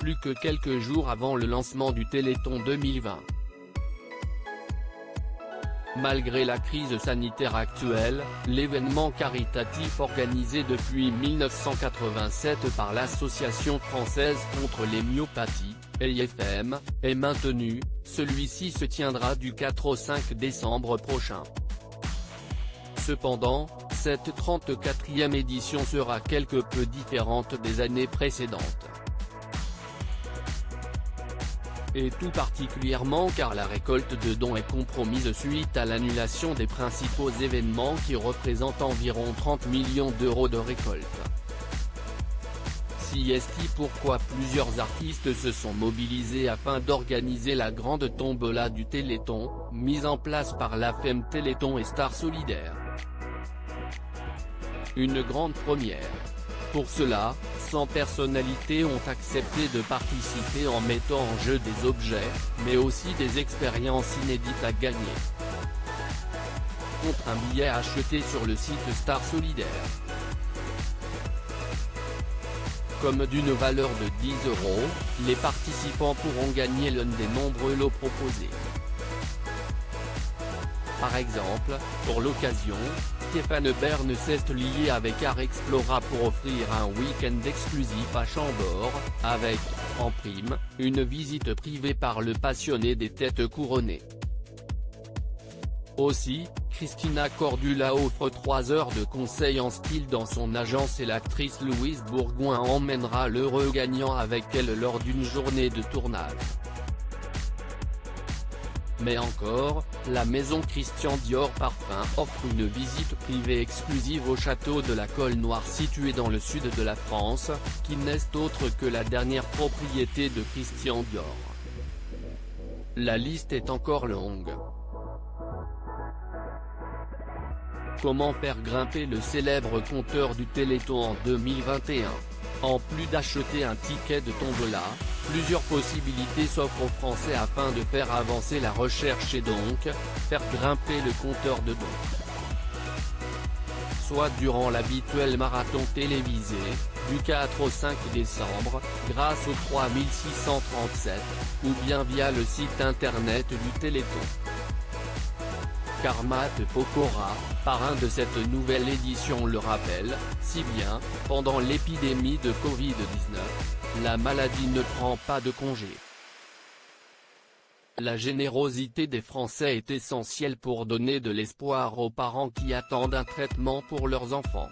plus que quelques jours avant le lancement du Téléthon 2020. Malgré la crise sanitaire actuelle, l'événement caritatif organisé depuis 1987 par l'Association française contre les myopathies, AIFM, est maintenu. Celui-ci se tiendra du 4 au 5 décembre prochain. Cependant, cette 34e édition sera quelque peu différente des années précédentes. Et tout particulièrement car la récolte de dons est compromise suite à l'annulation des principaux événements qui représentent environ 30 millions d'euros de récolte. C'est pourquoi plusieurs artistes se sont mobilisés afin d'organiser la grande tombola du Téléthon, mise en place par l'AFM Téléthon et Star Solidaire. Une grande première. Pour cela, 100 personnalités ont accepté de participer en mettant en jeu des objets, mais aussi des expériences inédites à gagner. Contre un billet acheté sur le site Star Solidaire. Comme d'une valeur de 10 €, les participants pourront gagner l'un des nombreux lots proposés. Par exemple, pour l'occasion, Stéphane Bern s'est lié avec Art Explora pour offrir un week-end exclusif à Chambord, avec, en prime, une visite privée par le passionné des têtes couronnées. Aussi, Christina Cordula offre 3 heures de conseils en style dans son agence et l'actrice Louise Bourgoin emmènera l'heureux gagnant avec elle lors d'une journée de tournage. Mais encore, la maison Christian Dior Parfum offre une visite privée exclusive au château de la Colle Noire situé dans le sud de la France, qui n'est autre que la dernière propriété de Christian Dior. La liste est encore longue. Comment faire grimper le célèbre compteur du Téléthon en 2021 ? En plus d'acheter un ticket de tombola, plusieurs possibilités s'offrent aux Français afin de faire avancer la recherche et donc, faire grimper le compteur de dons. Soit durant l'habituel marathon télévisé, du 4 au 5 décembre, grâce au 3637, ou bien via le site internet du Téléthon. Karmat Pokora, parrain de cette nouvelle édition le rappelle, si bien, pendant l'épidémie de Covid-19, la maladie ne prend pas de congé. La générosité des Français est essentielle pour donner de l'espoir aux parents qui attendent un traitement pour leurs enfants.